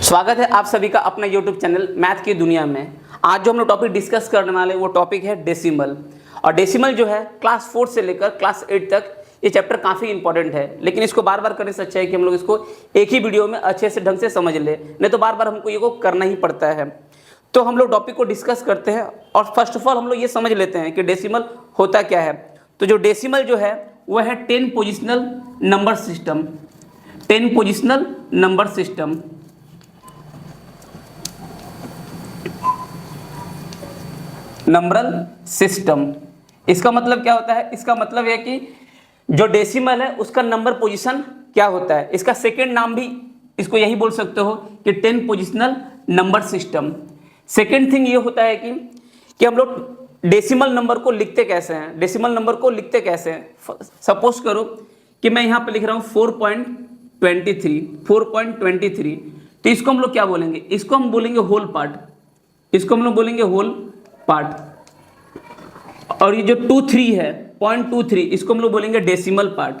स्वागत है आप सभी का अपना YouTube चैनल मैथ की दुनिया में। आज जो हम लोग टॉपिक डिस्कस करने वाले वो टॉपिक है डेसिमल। और डेसिमल जो है क्लास 4 से लेकर क्लास 8 तक ये चैप्टर काफ़ी इंपॉर्टेंट है, लेकिन इसको बार बार करने से अच्छा है कि हम लोग इसको एक ही वीडियो में अच्छे से ढंग से समझ ले, नहीं तो बार बार हमको ये को करना ही पड़ता है। तो हम लोग टॉपिक को डिस्कस करते हैं और फर्स्ट ऑफ ऑल हम लोग ये समझ लेते हैं कि डेसिमल होता क्या है। तो जो डेसिमल जो है वह है 10 positional number system. 10 positional number system numeral system. इसका मतलब क्या होता है? इसका मतलब है कि जो डेसिमल है उसका नंबर पोजीशन क्या होता है। इसका सेकंड नाम भी इसको यही बोल सकते हो कि 10 positional number system. Second thing ये होता है कि हम लोग डेसिमल नंबर को लिखते कैसे हैं। डेसिमल नंबर को लिखते कैसे हैं? सपोज करो कि मैं यहाँ पे लिख रहा हूँ 4.23, तो इसको हम लोग क्या बोलेंगे? इसको हम बोलेंगे होल पार्ट। इसको हम लोग बोलेंगे होल पार्ट। और ये जो 23 है 0.23, इसको हम लोग बोलेंगे डेसिमल पार्ट।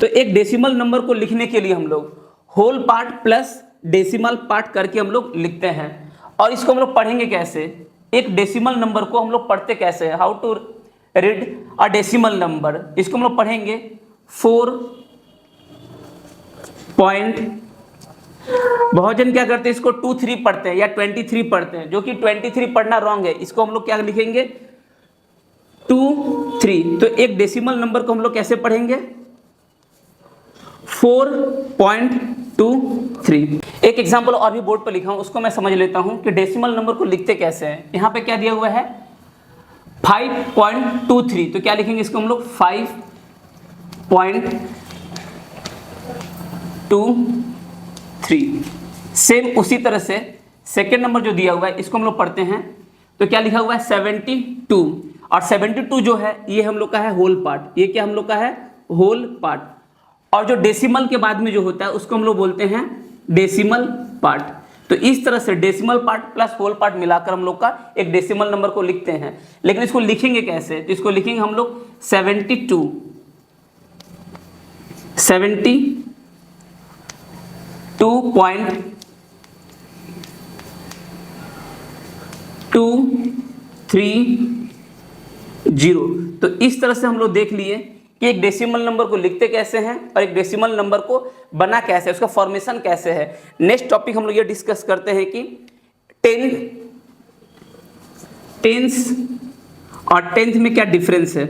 तो एक डेसिमल नंबर को लिखने के लिए हम लोग whole part plus decimal part करके हम लोग लिखते हैं। और इसको हम लोग पढ़ेंगे कैसे? एक डेसिमल नंबर को हम लोग पढ़ते कैसे हैं? How to read a decimal number. इसको हम लोग पढ़ेंगे 4 पॉइंट। बहुत जन क्या करते हैं, इसको 23 पढ़ते हैं या 23 पढ़ते हैं, जो कि 23 पढ़ना रॉन्ग है। इसको हम लोग क्या लिखेंगे? 23। तो एक डेसिमल नंबर को हम लोग कैसे पढ़ेंगे? 4.23। एक एग्जांपल और भी बोर्ड पर लिखा हूं, उसको मैं समझ लेता हूं कि डेसिमल नंबर को लिखते कैसे हैं। यहां पे क्या दिया हुआ है? 5.23। तो क्या लिखेंगे इसको हम लोग? 5.23। सेम उसी तरह से सेकेंड नंबर जो दिया हुआ है इसको हम लोग पढ़ते हैं। तो क्या लिखा हुआ है? 72। और 72 जो है ये हम लोग का है होल पार्ट। ये क्या हम लोग का है? Whole part. और जो डेसिमल के बाद में जो होता है उसको हम लोग बोलते हैं डेसिमल पार्ट। तो इस तरह से decimal part plus whole part मिलाकर हम लोग का एक डेसिमल नंबर को लिखते हैं। लेकिन इसको लिखेंगे कैसे? तो इसको लिखेंगे हम लोग 72 2.230। तो इस तरह से हम लोग देख लिए कि एक डेसिमल नंबर को लिखते कैसे हैं और एक डेसिमल नंबर को बना कैसे है, उसका फॉर्मेशन कैसे है। नेक्स्ट टॉपिक हम लोग ये डिस्कस करते हैं कि टेंस और टेंथ में क्या डिफरेंस है।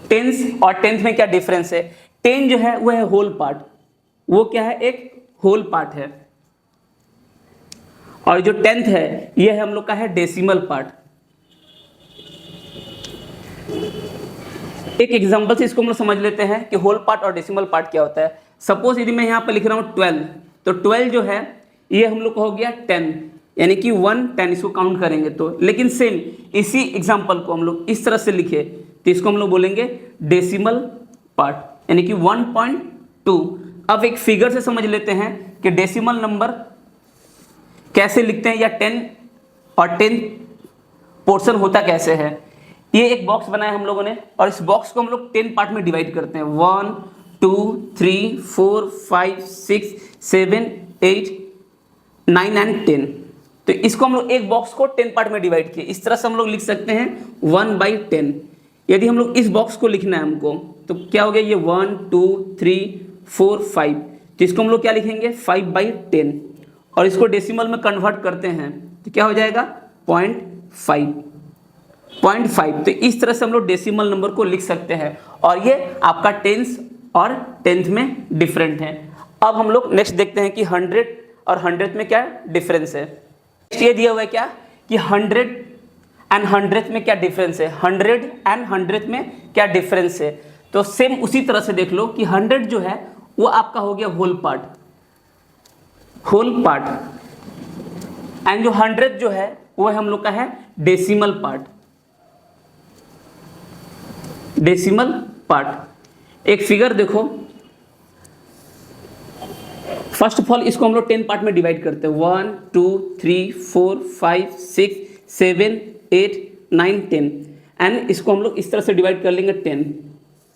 टेंस और टेंथ में क्या डिफरेंस है? 10 जो है वो है होल पार्ट। वो क्या है? एक होल पार्ट है। और जो 10th है ये है हम लोग का है डेसिमल पार्ट। एक एग्जांपल से इसको हम लोग समझ लेते हैं कि होल पार्ट और डेसिमल पार्ट क्या होता है। सपोज यदि मैं यहाँ पर लिख रहा हूँ 12, तो 12 जो है ये हम लोग का हो गया 10, यानी कि 1 10 इसको काउंट करेंगे तो। लेकिन सेम इसी एग्जांपल को हम लोग इस तरह से लिखे तो इसको हम लोग बोलेंगे डेसिमल पार्ट, यानी कि 1.2। अब एक फिगर से समझ लेते हैं कि डेसिमल नंबर कैसे लिखते हैं या 10 और 10 पोर्शन होता कैसे है। ये एक बॉक्स बनाया हम लोगों ने और इस बॉक्स को हम लोग 10 पार्ट में डिवाइड करते हैं। 1 2 3 4 5 6 7 8 9 एंड 10। तो इसको हम लोग एक बॉक्स को 10 पार्ट में डिवाइड किए। इस तरह से हम लोग लिख सकते हैं 1/10। यदि हम लोग इस बॉक्स को लिखना है हमको तो क्या हो गया? ये 1 2 3 4 5। तो इसको हम लोग क्या लिखेंगे? 5/10। और इसको डेसिमल में कन्वर्ट करते हैं तो क्या हो जाएगा? 0.5। तो इस तरह से हम लोग डेसिमल नंबर को लिख सकते हैं। और ये आपका टेंस और 10th में डिफरेंट है। अब हम लोग नेक्स्ट देखते हैं कि 100 और 100th में क्या डिफरेंस है। नेक्स्ट ये दिया हुआ है क्या कि 100 एंड 100th में क्या डिफरेंस है। 100 एंड 100th में क्या डिफरेंस है। तो सेम उसी तरह से देख लो कि 100 जो है वो आपका हो गया होल पार्ट एंड जो 100th जो है वो हम लोग का है डेसिमल पार्ट। एक फिगर देखो, फर्स्ट ऑफ ऑल इसको हम लोग 10 पार्ट में डिवाइड करते हैं। 1 2 3 4 5 6 7 8 9 10 एंड इसको हम लोग इस तरह से डिवाइड कर लेंगे 10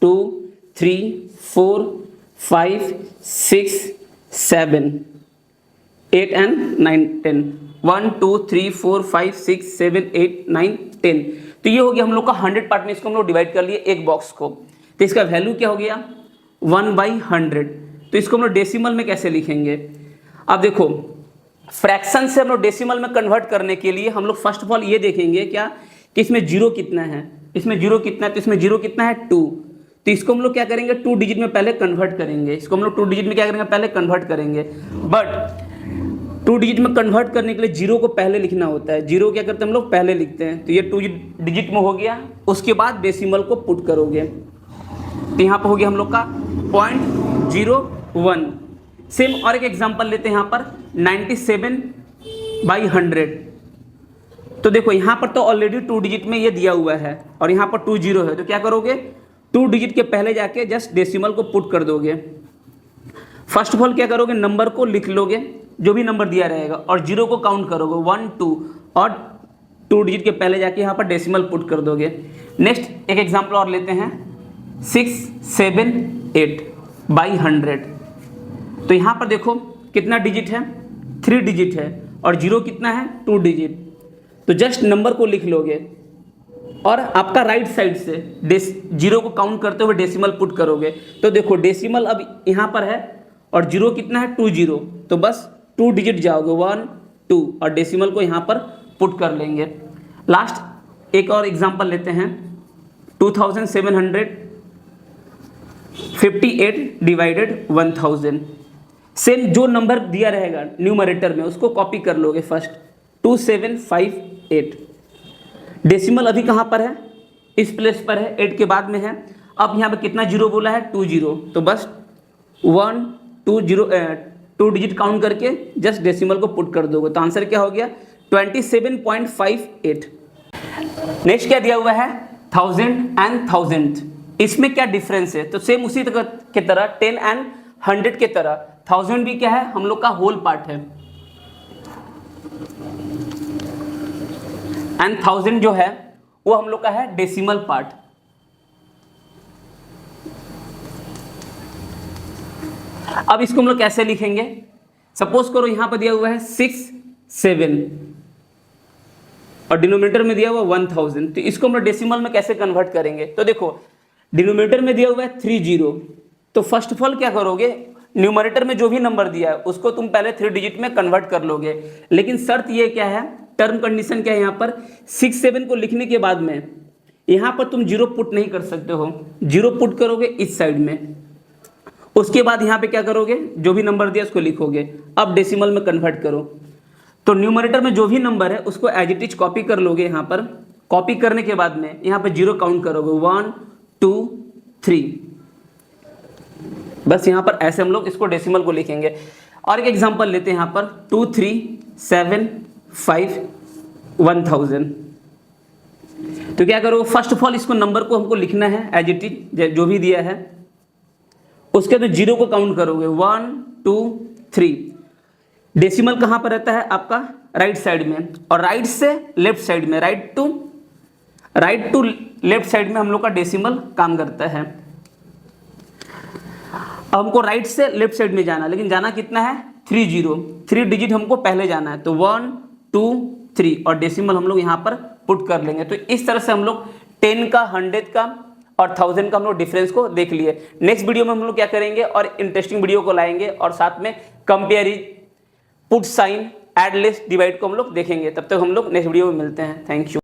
2 3 4 5 6 7 8 and 9 10 1 2 3 4 5 6 7 8 9 10। तो ये हो गया हम लोग का 100 पार्ट में, इसको हम लोग डिवाइड कर लिए एक बॉक्स को। तो इसका वैल्यू क्या हो गया 1/100। तो इसको हम लोग डेसिमल में कैसे लिखेंगे? अब देखो फ्रैक्शन से हम लोग डेसिमल में कन्वर्ट करने के लिए हम लोग फर्स्ट ऑफ ऑल ये देखेंगे क्या कि इसमें जीरो कितना है, इसमें जीरो कितना है, तो इसमें जीरो कितना है 2। तो इसको हम लोग क्या करेंगे 2 डिजिट में पहले कन्वर्ट करेंगे, इसको हम लोग 2 डिजिट में क्या करेंगे पहले कन्वर्ट करेंगे। बट 2 डिजिट में कन्वर्ट करने के लिए जीरो को पहले लिखना होता है, जीरो क्या करते हैं हम लोग पहले लिखते हैं। तो ये 2 डिजिट में हो गया, उसके बाद डेसिमल को पुट करोगे तो यहाँ पर हो गया हम लोग का 0.01। सेम और एक एग्जांपल लेते हैं यहाँ पर 97/100। तो देखो यहाँ पर तो ऑलरेडी 2 डिजिट में ये दिया हुआ है और यहाँ पर 2 0 है, तो क्या करोगे 2 डिजिट के पहले जाके जस्ट डेसिमल को पुट कर दोगे। फर्स्ट ऑफ ऑल क्या करोगे नंबर को लिख लोगे जो भी नंबर दिया रहेगा और जीरो को काउंट करोगे 1 2 और 2 डिजिट के पहले जाके यहाँ पर डेसिमल पुट कर दोगे। नेक्स्ट एक एग्जांपल और लेते हैं 678/100। तो यहाँ पर देखो कितना डिजिट है 3 डिजिट है और जीरो कितना है 2 डिजिट। तो जस्ट नंबर को लिख लोगे और आपका राइट साइड से जीरो को काउंट करते हुए डेसिमल पुट करोगे। तो देखो डेसिमल अब यहाँ पर है और जीरो कितना है 2 0, तो बस 2 डिजिट जाओगे 1 2 और डेसिमल को यहाँ पर पुट कर लेंगे। लास्ट एक और एग्जांपल लेते हैं 2758/1000। सेम जो नंबर दिया रहेगा न्यूमरेटर में उसको कॉपी कर लोगे फर्स्ट 2758। डेसिमल अभी कहाँ पर है इस प्लेस पर है 8 के बाद में है। अब यहाँ पे कितना जीरो बोला है 2 0, तो बस 1 2 0 2 डिजिट काउंट करके जस्ट डेसिमल को पुट कर दोगे। तो आंसर क्या हो गया 27.58। नेक्स्ट क्या दिया हुआ है 1000 and 1000। इसमें क्या डिफरेंस है? तो सेम उसी के तरह 10 and 100 के तरह 1000 भी क्या है हम लोग का होल पार्ट है एंड 1000 जो है वो हम लोग का है डेसिमल पार्ट। अब इसको हम लोग कैसे लिखेंगे? सपोज करो यहां पर दिया हुआ है 6 7 और डिनोमिनेटर में दिया हुआ 1000। तो इसको हम लोग डेसिमल में कैसे कन्वर्ट करेंगे? तो देखो डिनोमिनेटर में दिया हुआ है 3 0, तो फर्स्ट ऑफ ऑल क्या करोगे न्यूमरेटर में जो भी नंबर दिया है उसको तुम पहले 3 डिजिट में कन्वर्ट कर लोगे। लेकिन शर्त ये क्या है टर्म कंडीशन क्या है यहाँ पर 6 7 को लिखने के बाद में यहाँ पर तुम जीरो पुट नहीं कर सकते हो, जीरो पुट करोगे इस साइड में, उसके बाद यहाँ पे क्या करोगे जो भी नंबर दिया उसको लिखोगे। अब डेसिमल में कन्वर्ट करो तो न्यूमरेटर में जो भी नंबर है उसको एज इट इज कॉपी कर लोगे। यहाँ पर कॉपी करने के बाद में यहाँ पर जीरो काउंट करोगे 1 2 3, बस यहाँ पर ऐसे हम लोग इसको डेसिमल को लिखेंगे। और एक एग्जांपल लेते हैं यहाँ पर 2375/1000। तो क्या करो फर्स्ट ऑफ ऑल इसको नंबर को हमको लिखना है एज इट इज जो भी दिया है, उसके तो जीरो को काउंट करोगे 1 2 3। डेसिमल कहाँ पर रहता है आपका राइट साइड में और राइट से लेफ्ट साइड में, राइट टू लेफ्ट साइड में हम लोग का डेसिमल काम करता है। अब हमको राइट से लेफ्ट साइड में जाना, लेकिन जाना कितना है 3 0, 3 डिजिट हमको पहले जाना है। तो 1 2 3 और डेसिमल हम लोग यहाँ पर पुट कर लेंगे। तो इस तरह से हम लोग 10 का 100 का और 1000 का हम लोग डिफरेंस को देख लिए। नेक्स्ट वीडियो में हम लोग क्या करेंगे और इंटरेस्टिंग वीडियो को लाएंगे और साथ में comparing, put sign, add, list, divide को हम लोग देखेंगे। तब तक हम लोग नेक्स्ट वीडियो में मिलते हैं। Thank you.